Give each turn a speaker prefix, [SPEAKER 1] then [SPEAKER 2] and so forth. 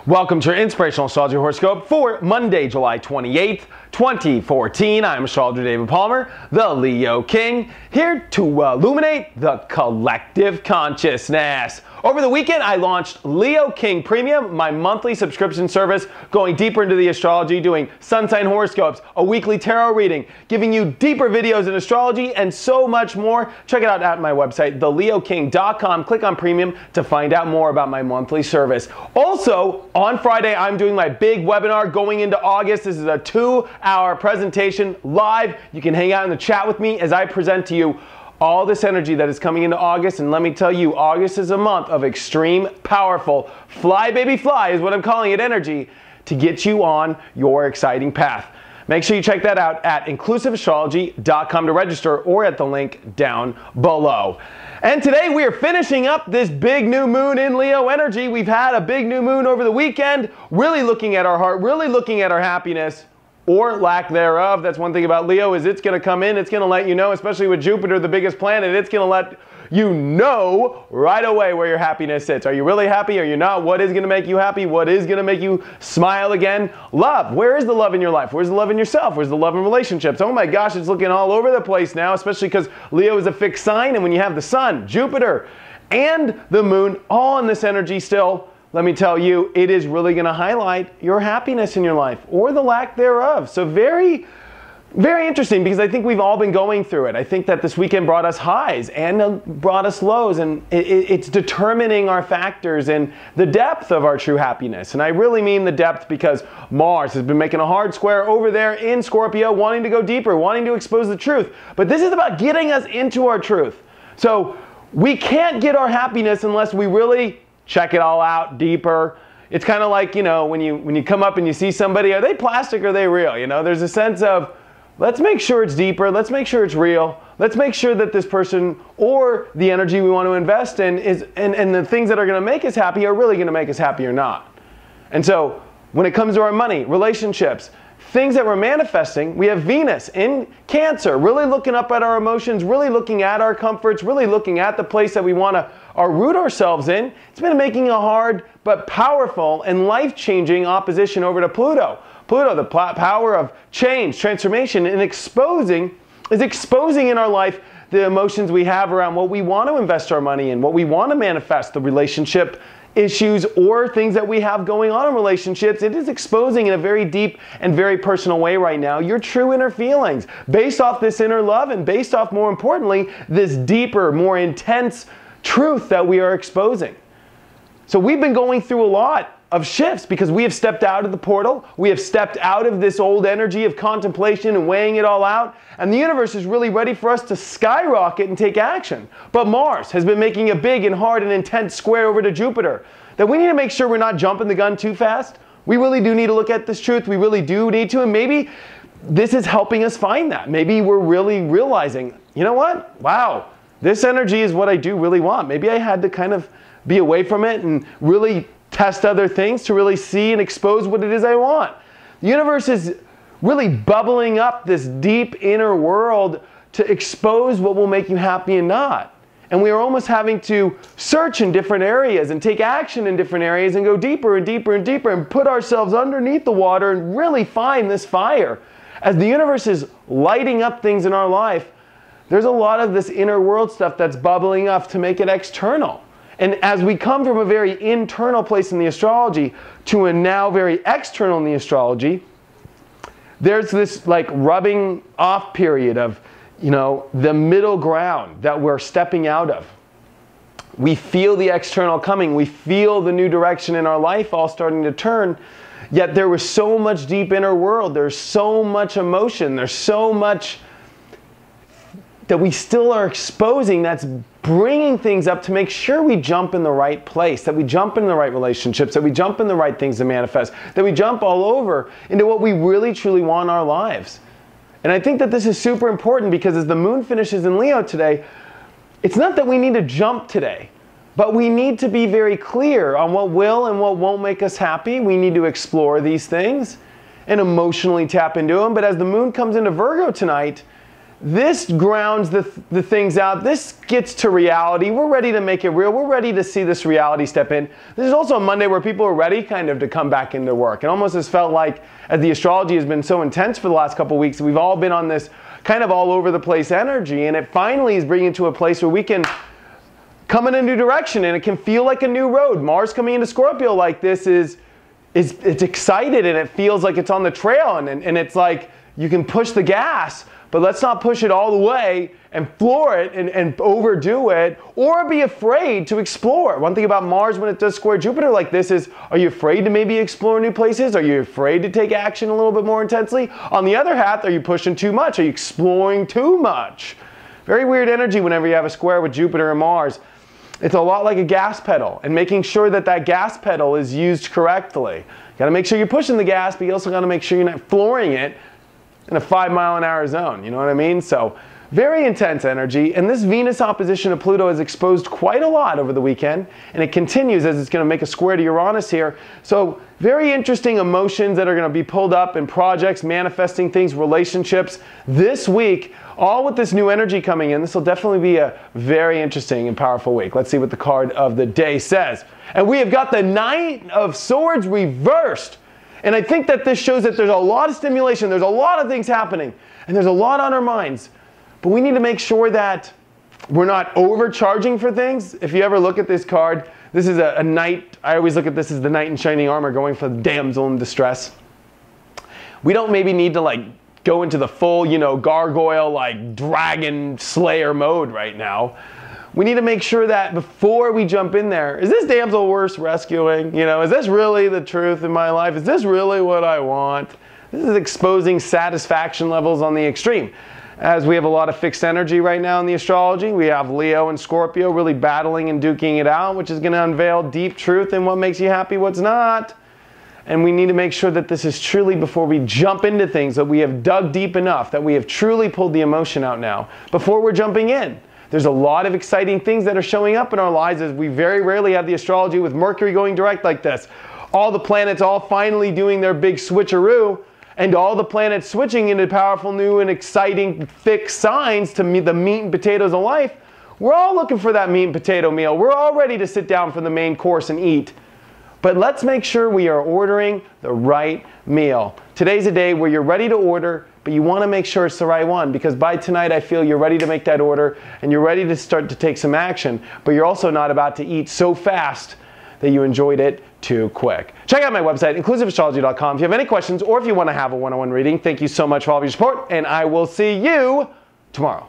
[SPEAKER 1] Welcome to your Inspirational Astrology Horoscope for Monday, July 28th, 2014. I'm astrologer David Palmer, the Leo King, here to illuminate the collective consciousness. Over the weekend, I launched Leo King Premium, my monthly subscription service, going deeper into the astrology, doing sun sign horoscopes, a weekly tarot reading, giving you deeper videos in astrology, and so much more. Check it out at my website, theleoking.com. Click on Premium to find out more about my monthly service. Also, on Friday, I'm doing my big webinar going into August. This is a 2-hour presentation live. You can hang out in the chat with me as I present to you all this energy that is coming into August. And let me tell you, August is a month of extreme, powerful, fly baby fly is what I'm calling it, energy to get you on your exciting path. Make sure you check that out at inclusiveastrology.com to register or at the link down below. And today we are finishing up this big new moon in Leo energy. We've had a big new moon over the weekend, really looking at our heart, really looking at our happiness, or lack thereof. That's one thing about Leo, is it's going to come in, it's going to let you know, especially with Jupiter, the biggest planet, it's going to let you know right away where your happiness sits. Are you really happy? Are you not? What is going to make you happy? What is going to make you smile again? Love. Where is the love in your life? Where's the love in yourself? Where's the love in relationships? Oh my gosh, it's looking all over the place now, especially because Leo is a fixed sign, and when you have the sun, Jupiter, and the moon all in this energy still, let me tell you, it is really going to highlight your happiness in your life, or the lack thereof. So very, very interesting, because I think we've all been going through it. I think that this weekend brought us highs and brought us lows, and it's determining our factors and the depth of our true happiness. And I really mean the depth, because Mars has been making a hard square over there in Scorpio, wanting to go deeper, wanting to expose the truth. But this is about getting us into our truth. So we can't get our happiness unless we really check it all out deeper. It's kind of like, you know, when you come up and you see somebody, are they plastic or are they real? You know, there's a sense of, let's make sure it's deeper, let's make sure it's real, let's make sure that this person or the energy we want to invest in is, and the things that are going to make us happy are really going to make us happy or not. And so when it comes to our money, relationships, things that we're manifesting, we have Venus in Cancer, really looking up at our emotions, really looking at our comforts, really looking at the place that we want to root ourselves in. It's been making a hard but powerful and life-changing opposition over to Pluto. Pluto, the power of change, transformation, and exposing in our life the emotions we have around what we want to invest our money in, what we want to manifest, the relationship issues or things that we have going on in relationships. It is exposing in a very deep and very personal way right now your true inner feelings based off this inner love, and based off, more importantly, this deeper, more intense truth that we are exposing. So we've been going through a lot of shifts because we have stepped out of the portal. We have stepped out of this old energy of contemplation and weighing it all out. And the universe is really ready for us to skyrocket and take action. But Mars has been making a big and hard and intense square over to Jupiter, that we need to make sure we're not jumping the gun too fast. We really do need to look at this truth. We really do need to. And maybe this is helping us find that. Maybe we're really realizing, you know what? Wow. This energy is what I do really want. Maybe I had to kind of be away from it and really test other things to really see and expose what it is I want. The universe is really bubbling up this deep inner world to expose what will make you happy and not. And we are almost having to search in different areas and take action in different areas and go deeper and deeper and deeper and put ourselves underneath the water and really find this fire. As the universe is lighting up things in our life, there's a lot of this inner world stuff that's bubbling up to make it external. And as we come from a very internal place in the astrology to a now very external in the astrology, there's this like rubbing off period of, you know, the middle ground that we're stepping out of. We feel the external coming. We feel the new direction in our life all starting to turn. Yet there was so much deep inner world. There's so much emotion. There's so much that we still are exposing that's bringing things up to make sure we jump in the right place, that we jump in the right relationships, that we jump in the right things to manifest, that we jump all over into what we really truly want in our lives. And I think that this is super important, because as the moon finishes in Leo today, it's not that we need to jump today, but we need to be very clear on what will and what won't make us happy. We need to explore these things. and emotionally tap into them. But as the moon comes into Virgo tonight, this grounds the things out. This gets to reality. We're ready to make it real. We're ready to see this reality step in. This is also a Monday where people are ready kind of to come back into work. It almost has felt like, as the astrology has been so intense for the last couple of weeks, we've all been on this kind of all over the place energy, and it finally is bringing to a place where we can come in a new direction, and it can feel like a new road. Mars coming into Scorpio like this it's excited, and it feels like it's on the trail, and it's like you can push the gas, but let's not push it all the way and floor it and overdo it, or be afraid to explore. One thing about Mars when it does square Jupiter like this is, are you afraid to maybe explore new places? Are you afraid to take action a little bit more intensely? On the other hand, are you pushing too much? Are you exploring too much? Very weird energy whenever you have a square with Jupiter and Mars. It's a lot like a gas pedal, and making sure that that gas pedal is used correctly. You got to make sure you're pushing the gas, but you also got to make sure you're not flooring it in a 5-mile-an-hour zone. You know what I mean? So very intense energy, and this Venus opposition to Pluto is exposed quite a lot over the weekend, and it continues as it's going to make a square to Uranus here. So very interesting emotions that are going to be pulled up in projects, manifesting things, relationships this week, all with this new energy coming in. This will definitely be a very interesting and powerful week. Let's see what the card of the day says. And we have got the Knight of Swords reversed. And I think that this shows that there's a lot of stimulation, there's a lot of things happening, and there's a lot on our minds. But we need to make sure that we're not overcharging for things. If you ever look at this card, this is a knight. I always look at this as the knight in shining armor going for the damsel in distress. We don't maybe need to like go into the full, gargoyle, like dragon slayer mode right now. We need to make sure that before we jump in there, is this damsel worth rescuing? Is this really the truth in my life? Is this really what I want? This is exposing satisfaction levels on the extreme. As we have a lot of fixed energy right now in the astrology, we have Leo and Scorpio really battling and duking it out, which is going to unveil deep truth in what makes you happy, what's not. And we need to make sure that this is truly, before we jump into things, that we have dug deep enough, that we have truly pulled the emotion out now, before we're jumping in. There's a lot of exciting things that are showing up in our lives, as we very rarely have the astrology with Mercury going direct like this. All the planets all finally doing their big switcheroo, and all the planets switching into powerful new and exciting thick signs to meet the meat and potatoes of life. We're all looking for that meat and potato meal. We're all ready to sit down for the main course and eat. But let's make sure we are ordering the right meal. Today's a day where you're ready to order, but you want to make sure it's the right one, because by tonight I feel you're ready to make that order and you're ready to start to take some action, but you're also not about to eat so fast that you enjoyed it too quick. Check out my website, inclusiveastrology.com, if you have any questions or if you want to have a one-on-one reading. Thank you so much for all of your support, and I will see you tomorrow.